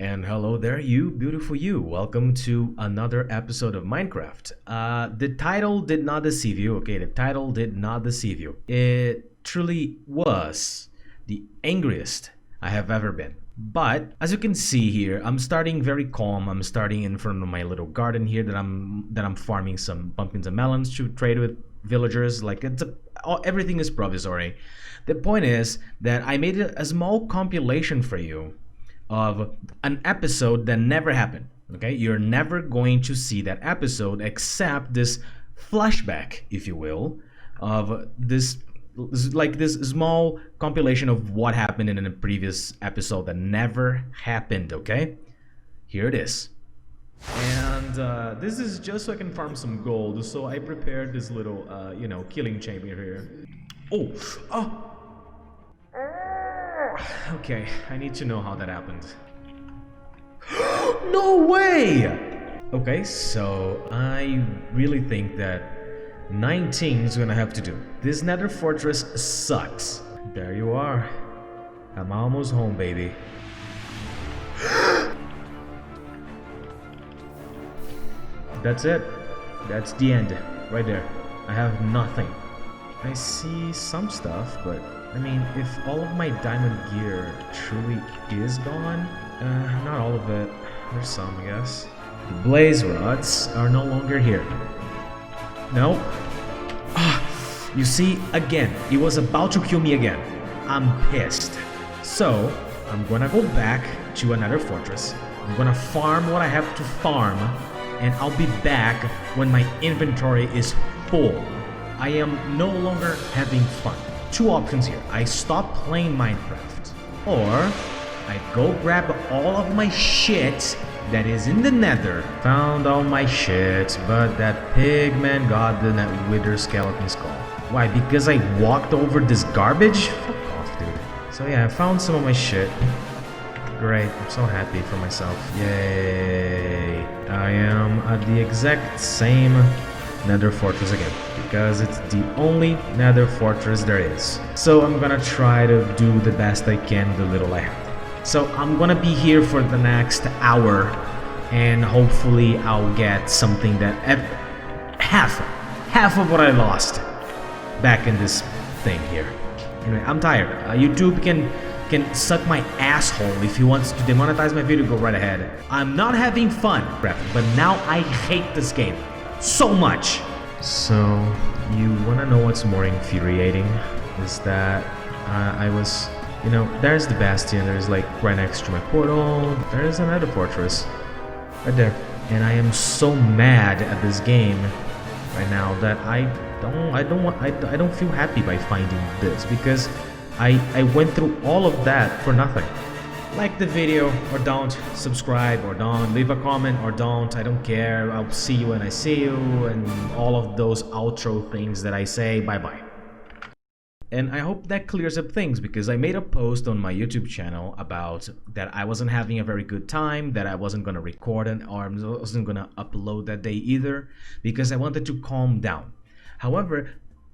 And hello there, you beautiful you. Welcome to another episode of Minecraft. The title did not deceive you, okay? The title did not deceive you. It truly was the angriest I have ever been. But as you can see here, I'm starting very calm. I'm starting in front of my little garden here that I'm farming some pumpkins and melons to trade with villagers. Like everything is provisory. The point is that I made a small compilation for you of an episode that never happened. Okay, you're never going to see that episode except this flashback, if you will, of this small compilation of what happened in a previous episode that never happened. Okay, here it is. And this is just so I can farm some gold. So I prepared this little killing chamber here. Oh. Okay, I need to know how that happened. No way! Okay, so I really think that 19 is gonna have to do. This nether fortress sucks. There you are. I'm almost home, baby. That's it. That's the end. Right there. I have nothing. I see some stuff, but I mean, if all of my diamond gear truly is gone, not all of it. There's some, I guess. The blaze rods are no longer here. No. You see, again, it was about to kill me again. I'm pissed. So, I'm gonna go back to another fortress. I'm gonna farm what I have to farm, and I'll be back when my inventory is full. I am no longer having fun. Two options here. I stop playing Minecraft, or I go grab all of my shit that is in the nether. Found all my shit, but that pigman got the wither skeleton skull. Why? Because I walked over this garbage? Fuck off, dude. So yeah, I found some of my shit. Great, I'm so happy for myself. Yay. I am at the exact same nether fortress again, because it's the only nether fortress there is. So I'm gonna try to do the best I can with the little I have. So I'm gonna be here for the next hour, and hopefully I'll get something that half of what I lost back in this thing here. Anyway, I'm tired. YouTube can suck my asshole. If he wants to demonetize my video, go right ahead. I'm not having fun, but now I hate this game so much. So you wanna know what's more infuriating? Is that I was, there's the bastion. There's like right next to my portal. There's another fortress right there, and I am so mad at this game right now that I don't feel happy by finding this, because I went through all of that for nothing. Like the video or don't, subscribe or don't, leave a comment or don't, I don't care. I'll see you when I see you, and all of those outro things that I say. Bye bye. And I hope that clears up things, because I made a post on my YouTube channel about that I wasn't having a very good time, that I wasn't gonna record it, or I wasn't gonna upload that day either, because I wanted to calm down. However,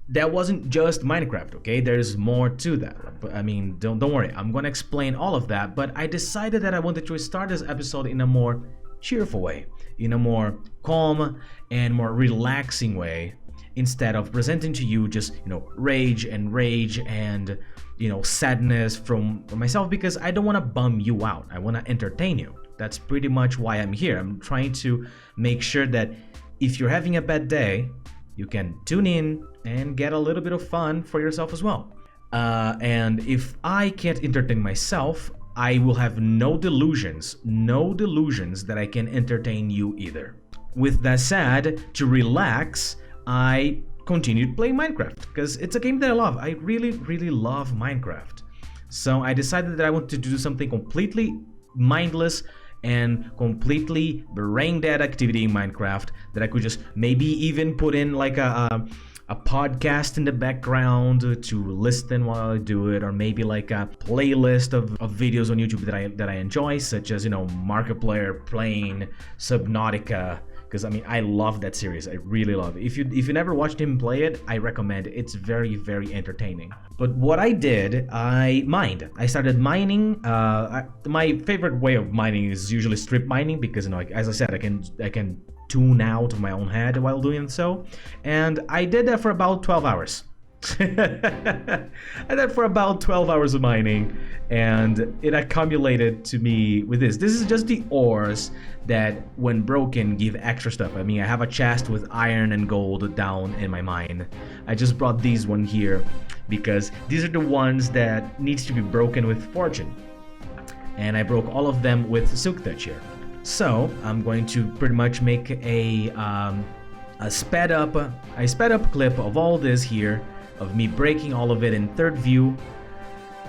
that wasn't just Minecraft, okay? There's more to that. I mean, don't worry, I'm gonna explain all of that, but I decided that I wanted to start this episode in a more cheerful way, in a more calm and more relaxing way, instead of presenting to you just, rage and, sadness from myself, because I don't wanna bum you out. I wanna entertain you. That's pretty much why I'm here. I'm trying to make sure that if you're having a bad day, you can tune in and get a little bit of fun for yourself as well. And if I can't entertain myself, I will have no delusions that I can entertain you either. With that said, to relax, I continued playing Minecraft, because it's a game that I love. I really, really love Minecraft. So I decided that I wanted to do something completely mindless and completely brain dead activity in Minecraft, that I could just maybe even put in like a podcast in the background to listen while I do it, or maybe like a playlist of videos on YouTube that I enjoy, such as Markiplier playing Subnautica, because I mean I love that series. I really love it. If you never watched him play it, I recommend it. It's very, very entertaining. But what I did, I mined. I started mining. My favorite way of mining is usually strip mining, because you know, like, as I said, I can tune out of my own head while doing so, and I did that for about 12 hours. I did for about 12 hours of mining, and it accumulated to me with this. This is just the ores that, when broken, give extra stuff. I mean, I have a chest with iron and gold down in my mine. I just brought these one here because these are the ones that needs to be broken with fortune, and I broke all of them with silk touch here. So I'm going to pretty much make a sped up clip of all this here, of me breaking all of it in third view,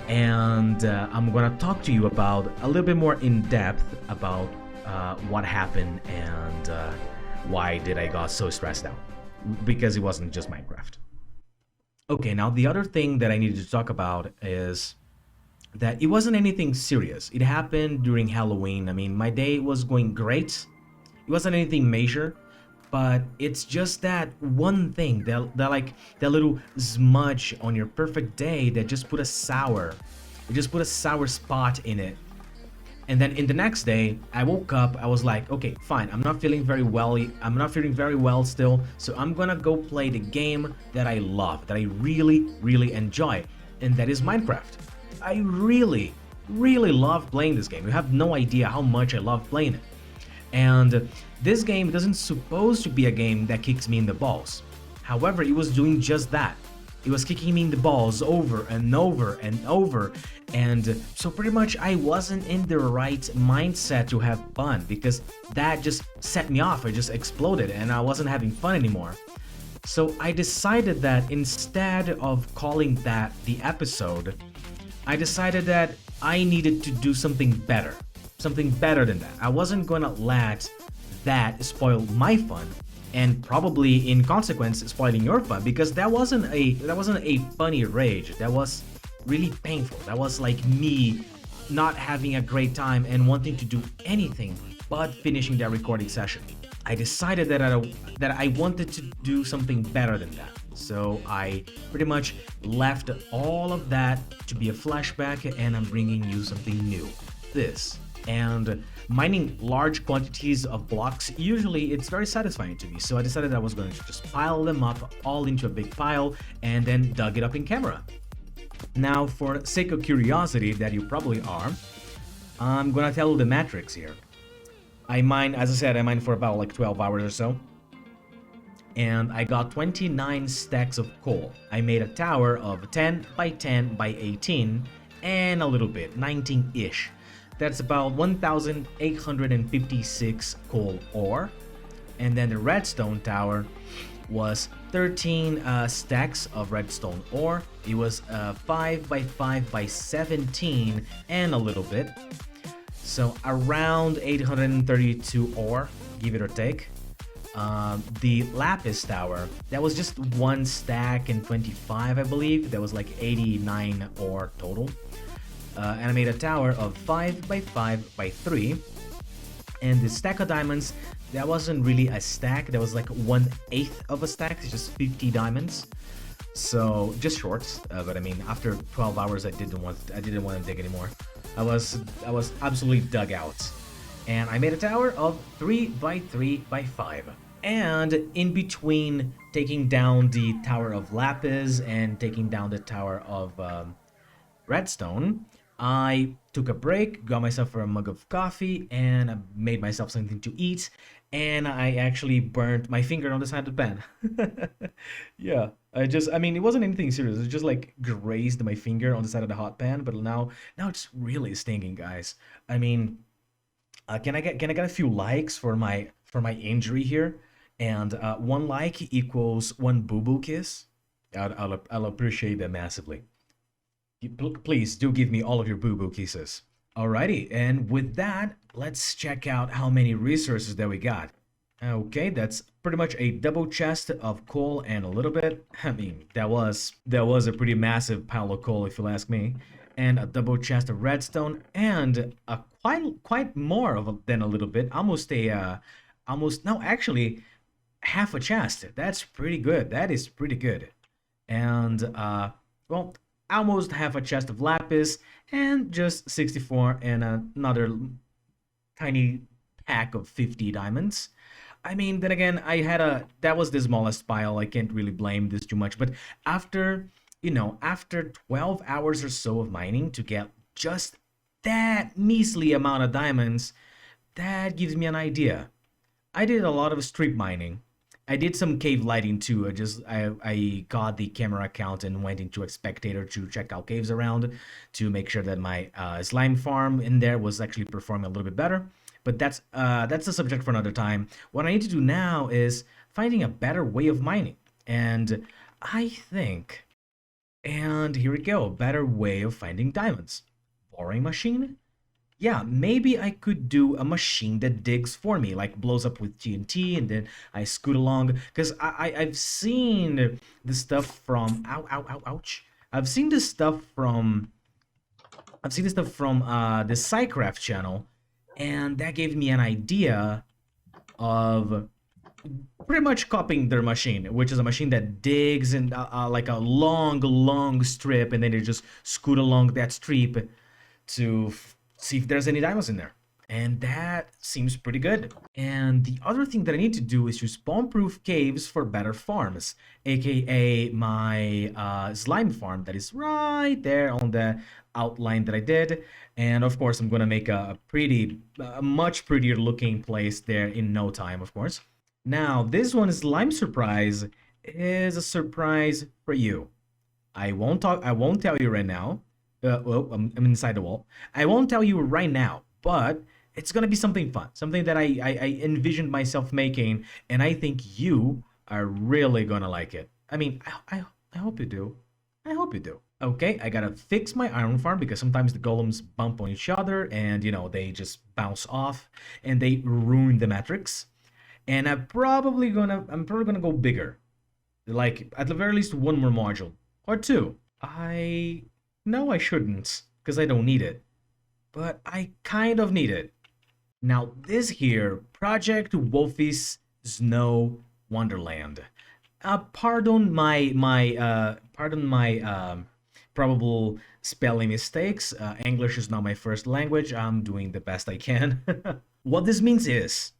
and I'm gonna talk to you about a little bit more in depth about what happened and why did I got so stressed out, because it wasn't just Minecraft. Okay, now the other thing that I needed to talk about is that it wasn't anything serious. It happened during Halloween. I mean, my day was going great. It wasn't anything major, but it's just that one thing, that little smudge on your perfect day that just put a sour spot in it. And then in the next day, I woke up, I was like, okay, fine, I'm not feeling very well still, so I'm gonna go play the game that I love, that I really, really enjoy, and that is Minecraft. I really, really love playing this game. You have no idea how much I love playing it. And this game doesn't supposed to be a game that kicks me in the balls. However, it was doing just that. It was kicking me in the balls over and over and over. And so pretty much I wasn't in the right mindset to have fun, because that just set me off. I just exploded and I wasn't having fun anymore. So I decided that instead of calling that the episode, I decided that I needed to do something better than that. I wasn't gonna let that spoil my fun, and probably in consequence spoiling your fun, because that wasn't a funny rage. That was really painful. That was like me not having a great time and wanting to do anything but finishing that recording session. I decided that I wanted to do something better than that. So I pretty much left all of that to be a flashback, and I'm bringing you something new. This. And mining large quantities of blocks, usually it's very satisfying to me. So I decided I was going to just pile them up all into a big pile and then dug it up in camera. Now, for sake of curiosity that you probably are, I'm gonna tell you the metrics here. I mine, as I said, I mined for about like 12 hours or so. And I got 29 stacks of coal. I made a tower of 10 by 10 by 18 and a little bit, 19-ish. That's about 1,856 coal ore. And then the redstone tower was 13 stacks of redstone ore. It was 5 by 5 by 17 and a little bit. So around 832 ore, give it or take. The lapis tower, that was just 1 stack and 25, I believe. That was like 89 ore total. And I made a tower of 5 by 5 by 3. And the stack of diamonds, that wasn't really a stack. That was like 1/8 of a stack. It's just 50 diamonds. So just shorts. But I mean, after 12 hours, I didn't want to dig anymore. I was absolutely dug out. And I made a tower of 3 by 3 by 5. And in between taking down the tower of lapis and taking down the tower of redstone, I took a break, got myself a mug of coffee, and I made myself something to eat. And I actually burnt my finger on the side of the pan. Yeah, I mean, it wasn't anything serious. It just like grazed my finger on the side of the hot pan. But now it's really stinging, guys. I mean, can I get a few likes for my injury here? And 1 like equals 1 boo-boo kiss. I'll appreciate that massively. Please do give me all of your boo-boo kisses. Alrighty, and with that, let's check out how many resources that we got. Okay, that's pretty much a double chest of coal and a little bit. I mean, that was a pretty massive pile of coal, if you'll ask me. And a double chest of redstone, and a quite more than a little bit, almost a almost, no, actually, half a chest. That's pretty good. That is pretty good. And, well, almost half a chest of lapis, and just 64 and another tiny pack of 50 diamonds. I mean, then again, that was the smallest pile. I can't really blame this too much. But after, after 12 hours or so of mining to get just that measly amount of diamonds, that gives me an idea. I did a lot of strip mining. I did some cave lighting too. I got the camera account and went into a spectator to check out caves around to make sure that my slime farm in there was actually performing a little bit better. But that's a subject for another time. What I need to do now is finding a better way of mining. And I think, and here we go, better way of finding diamonds. Boring machine? Yeah, maybe I could do a machine that digs for me, like blows up with TNT, and then I scoot along. Because I've seen this stuff from, ouch. I've seen this stuff from the SciCraft channel, and that gave me an idea of pretty much copying their machine, which is a machine that digs in like a long strip, and then they just scoot along that strip to see if there's any diamonds in there. And that seems pretty good. And the other thing that I need to do is to spawn-proof caves for better farms, aka my slime farm that is right there on the outline that I did. And of course, I'm gonna make a much prettier looking place there in no time, of course. Now, this one, slime surprise, is a surprise for you. I won't tell you right now. Well, I'm inside the wall. I won't tell you right now, but it's gonna be something fun, something that I envisioned myself making, and I think you are really gonna like it. I mean, I hope you do. I hope you do. Okay, I gotta fix my iron farm because sometimes the golems bump on each other and, they just bounce off and they ruin the metrics. And I'm probably gonna go bigger. Like, at the very least, one more module. Or two. No, I shouldn't, because I don't need it. But I kind of need it. Now, this here, Project Wolfy's Snow Wonderland. Pardon my probable spelling mistakes. English is not my first language. I'm doing the best I can. What this means is,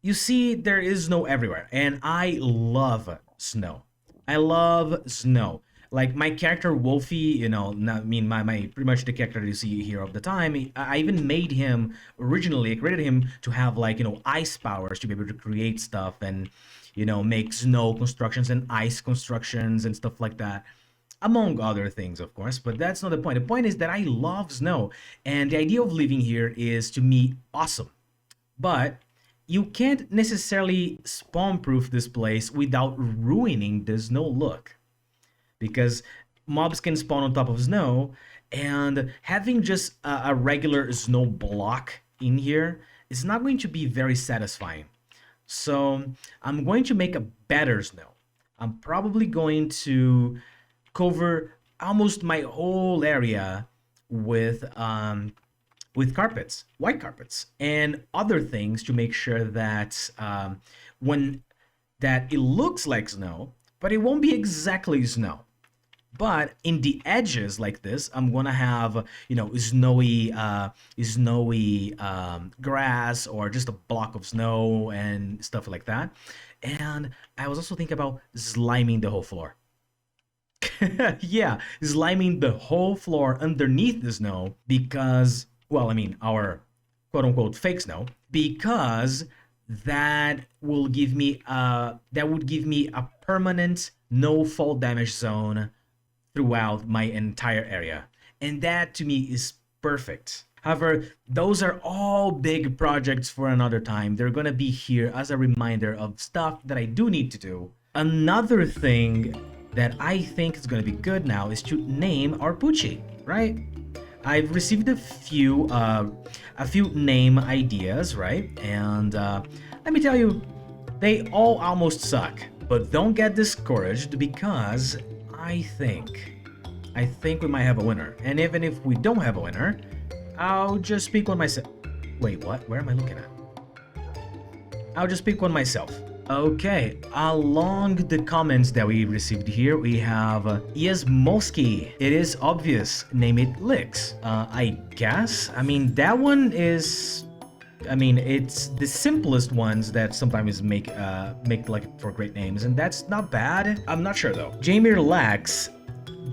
you see, there is snow everywhere, and I love snow. I love snow. Like my character Wolfy, my pretty much the character you see here of the time. I even made him originally. I created him to have like ice powers to be able to create stuff and make snow constructions and ice constructions and stuff like that, among other things, of course. But that's not the point. The point is that I love snow, and the idea of living here is to me awesome. But you can't necessarily spawn-proof this place without ruining the snow look. Because mobs can spawn on top of snow, and having just a regular snow block in here is not going to be very satisfying. So I'm going to make a better snow. I'm probably going to cover almost my whole area with carpets, white carpets, and other things to make sure that that it looks like snow, but it won't be exactly snow. But in the edges like this, I'm gonna have snowy grass or just a block of snow and stuff like that. And I was also thinking about sliming the whole floor. Yeah, sliming the whole floor underneath the snow because, well, I mean our quote-unquote fake snow, because that would give me a permanent no fall damage zone throughout my entire area. And that to me is perfect. However, those are all big projects for another time. They're gonna be here as a reminder of stuff that I do need to do. Another thing that I think is gonna be good now is to name our Poochie, right? I've received a few name ideas, right? And let me tell you, they all almost suck. But don't get discouraged because I think we might have a winner. And even if we don't have a winner, I'll just speak on myself. Wait, what? Where am I looking at? I'll just pick one myself. Okay, along the comments that we received here, we have Yasmoski. It is obvious. Name it Lix. I guess. I mean, that one is. I mean, it's the simplest ones that sometimes make like for great names, and that's not bad. I'm not sure though. Jamie Relax.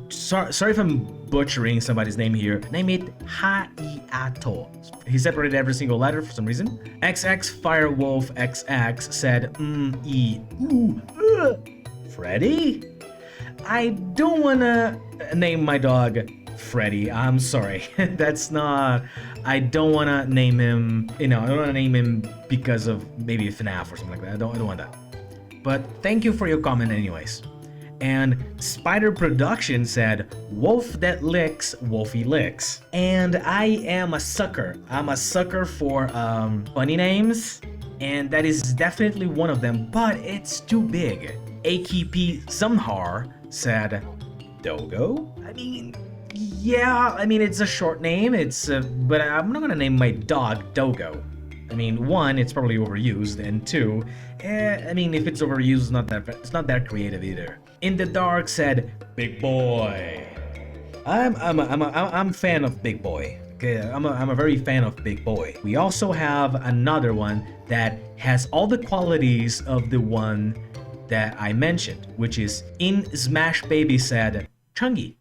Sorry if I'm butchering somebody's name here. Name it Haiato. He separated every single letter for some reason. XX Firewolf XX said Freddy? I don't wanna name my dog Freddy. I'm sorry. That's not. I don't wanna name him. You know, I don't wanna name him because of maybe FNAF or something like that. I don't want that. But thank you for your comment, anyways. And Spider Production said, Wolf that licks, WolfyLix. And I am a sucker. I'm a sucker for funny names, and that is definitely one of them, but it's too big. AKP Zamhar said, Dogo? I mean, yeah, I mean, it's a short name, but I'm not gonna name my dog Dogo. I mean, one, it's probably overused, and two, I mean, if it's overused, it's not that creative either. In the Dark said, Big Boy. I'm a fan of Big Boy. Okay, I'm a very fan of Big Boy. We also have another one that has all the qualities of the one that I mentioned, which is In Smash Baby said, Chungy.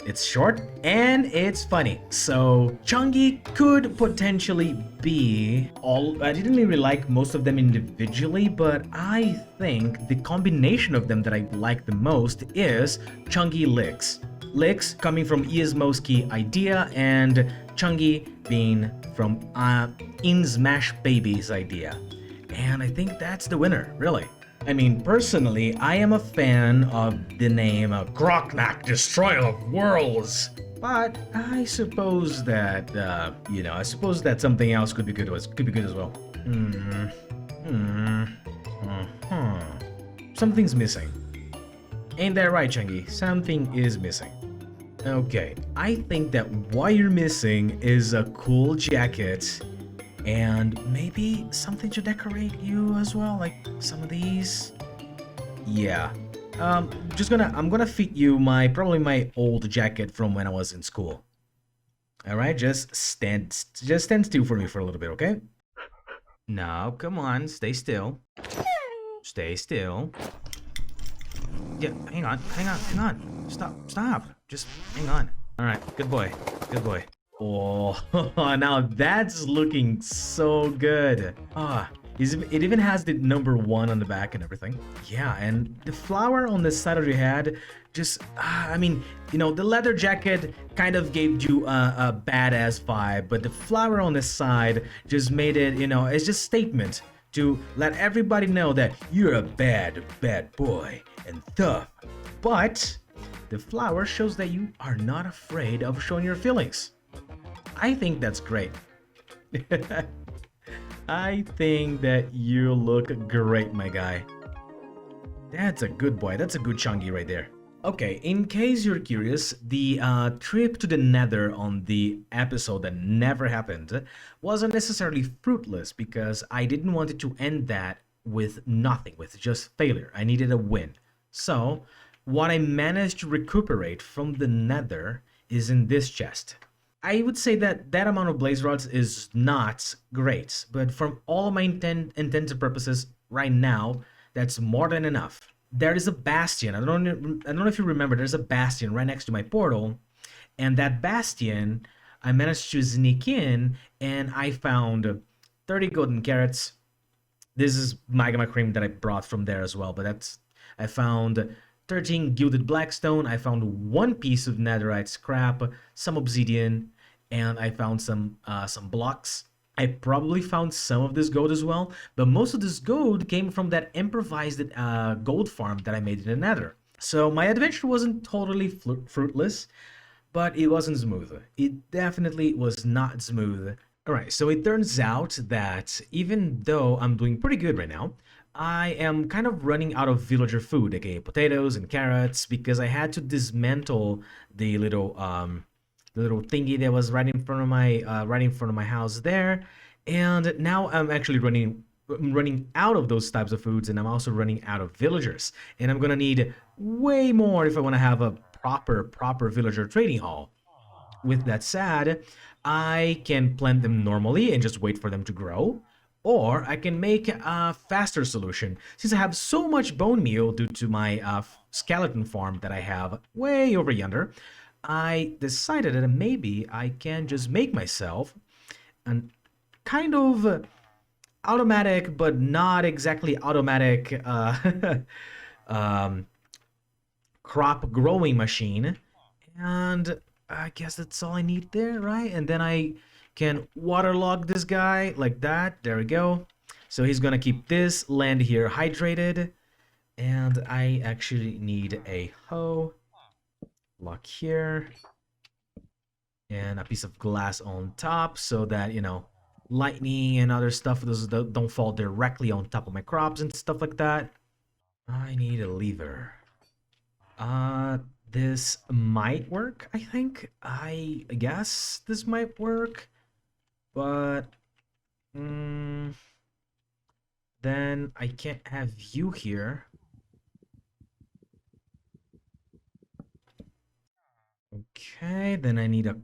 It's short and it's funny. So Chungy could potentially be all. I didn't really like most of them individually, but I think the combination of them that I like the most is Chungy Lix. Lix coming from Iasmoski idea and Chungy being from In Smash Baby's idea. And I think that's the winner, really. I mean, personally, I am a fan of the name Groknak, Destroyer of Worlds. But I suppose that, I suppose that something else could be good as well. Something's missing. Ain't that right, Chungy? Something is missing. Okay, I think that what you're missing is a cool jacket and maybe something to decorate you as well, like some of these. Yeah. I'm gonna fit you probably my old jacket from when I was in school. All right, just stand still for me for a little bit, okay? No, come on, stay still. Stay still. Yeah, hang on. Stop. Just hang on. All right, good boy. Oh, now that's looking so good. It even has the number 1 on the back and everything. Yeah, and the flower on the side of your head, just, I mean, the leather jacket kind of gave you a badass vibe, but the flower on the side just made it, it's just statement to let everybody know that you're a bad boy and tough. But the flower shows that you are not afraid of showing your feelings. I think that's great. I think that you look great, my guy. That's a good boy. That's a good Chungy right there. Okay, in case you're curious, the trip to the Nether on the episode that never happened wasn't necessarily fruitless because I didn't want it to end that with nothing, with just failure. I needed a win. So, what I managed to recuperate from the Nether is in this chest. I would say that amount of blaze rods is not great, but from all of my intents and purposes right now, that's more than enough. There is a bastion. I don't know if you remember. There's a bastion right next to my portal, and that bastion, I managed to sneak in, and I found 30 golden carrots. This is magma cream that I brought from there as well, but I found 13 gilded blackstone. I found 1 piece of netherite scrap, some obsidian, and I found some blocks. I probably found some of this gold as well, but most of this gold came from that improvised gold farm that I made in the Nether. So my adventure wasn't totally fruitless, but it wasn't smooth. It definitely was not smooth. Alright, so it turns out that even though I'm doing pretty good right now, I am kind of running out of villager food, aka potatoes and carrots, because I had to dismantle the little thingy that was right in front of my house there, and now I'm actually running running out of those types of foods, and I'm also running out of villagers. And I'm gonna need way more if I want to have a proper villager trading hall. With that said, I can plant them normally and just wait for them to grow, or I can make a faster solution. Since I have so much bone meal due to my skeleton farm that I have way over yonder, I decided that maybe I can just make myself an kind of automatic, but not exactly automatic um, crop growing machine. And I guess that's all I need there, right? And then I can waterlog this guy like that. There we go. So he's gonna keep this land here hydrated. And I actually need a hoe. Lock here. And a piece of glass on top so that, you know, lightning and other stuff don't fall directly on top of my crops and stuff like that. I need a lever. This might work, I think. I guess this might work. But then I can't have you here. Okay, then I need a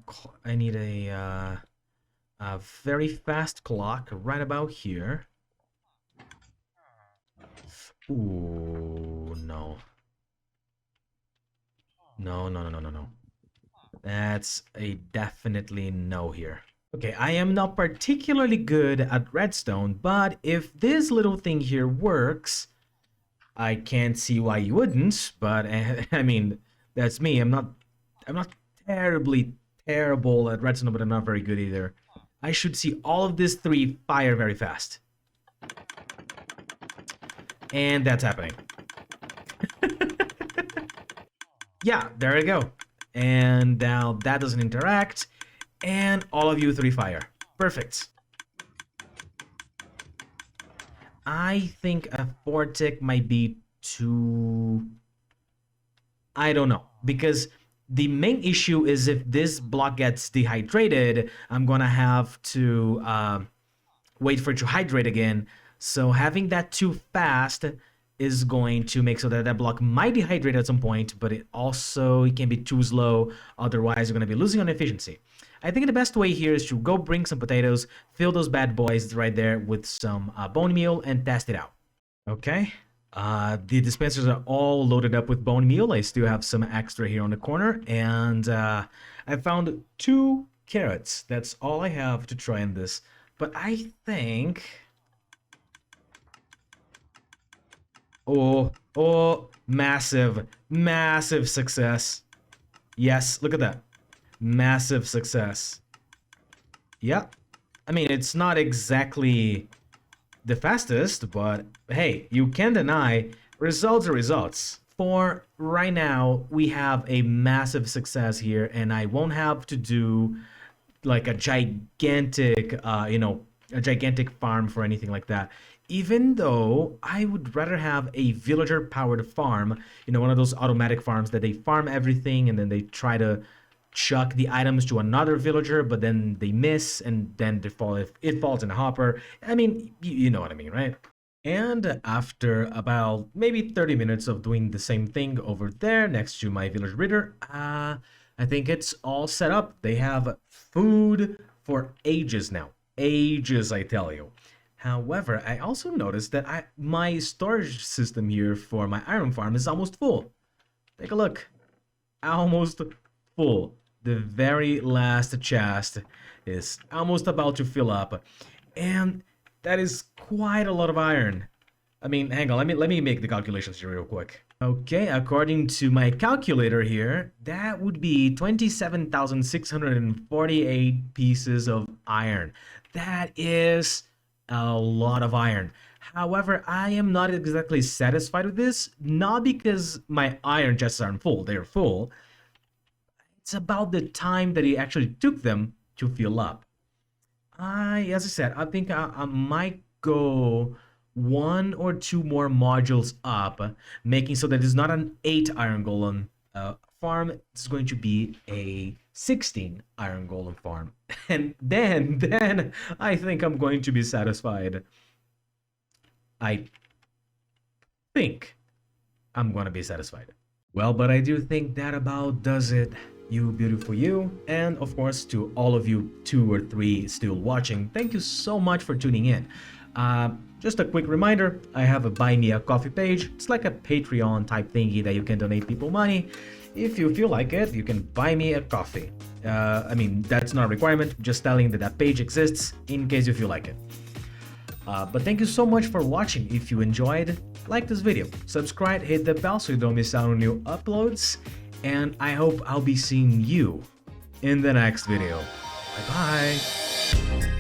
very fast clock right about here. Ooh, no. No. That's a definitely no here. Okay, I am not particularly good at redstone, but if this little thing here works, I can't see why you wouldn't, but I mean, that's me. I'm not terribly terrible at redstone, but I'm not very good either. I should see all of these three fire very fast. And that's happening. Yeah, there we go. And now that doesn't interact. And all of you three fire. Perfect. I think a 4-tick might be too... I don't know. Because the main issue is if this block gets dehydrated, I'm gonna have to wait for it to hydrate again. So having that too fast is going to make so that that block might dehydrate at some point, but it can be too slow. Otherwise, you're going to be losing on efficiency. I think the best way here is to go bring some potatoes, fill those bad boys right there with some bone meal, and test it out. Okay. The dispensers are all loaded up with bone meal. I still have some extra here on the corner, and I found 2 carrots. That's all I have to try in this. But I think... Oh, massive success. Yes, look at that. Massive success. Yep. I mean, it's not exactly the fastest, but hey, you can't deny results are results. For right now, we have a massive success here, and I won't have to do like a gigantic, a gigantic farm for anything like that. Even though I would rather have a villager-powered farm, one of those automatic farms that they farm everything and then they try to chuck the items to another villager, but then they miss and then it falls in a hopper. I mean, you know what I mean, right? And after about maybe 30 minutes of doing the same thing over there next to my village breeder, I think it's all set up. They have food for ages now. Ages, I tell you. However, I also noticed that my storage system here for my iron farm is almost full. Take a look. Almost full. The very last chest is almost about to fill up. And that is quite a lot of iron. I mean, hang on, let me make the calculations here real quick. Okay, according to my calculator here, that would be 27,648 pieces of iron. That is a lot of iron. However, I am not exactly satisfied with this, not because my iron chests aren't full, they're full. It's about the time that it actually took them to fill up. As I said, I think I might go 1 or 2 more modules up, making so that it's not an 8 iron golem farm, it's going to be a 16 iron golem farm. And then I think I'm going to be satisfied. I think I'm gonna be satisfied. Well, but I do think that about does it. You beautiful you, and of course to all of you 2 or 3 still watching, thank you so much for tuning in. Just a quick reminder, I have a Buy Me a Coffee page. It's like a Patreon type thingy that you can donate people money. If you feel like it, you can buy me a coffee. I mean, that's not a requirement, just telling that that page exists in case you feel like it. But thank you so much for watching. If you enjoyed, like this video, subscribe, hit the bell so you don't miss out on new uploads, and I hope I'll be seeing you in the next video. Bye bye!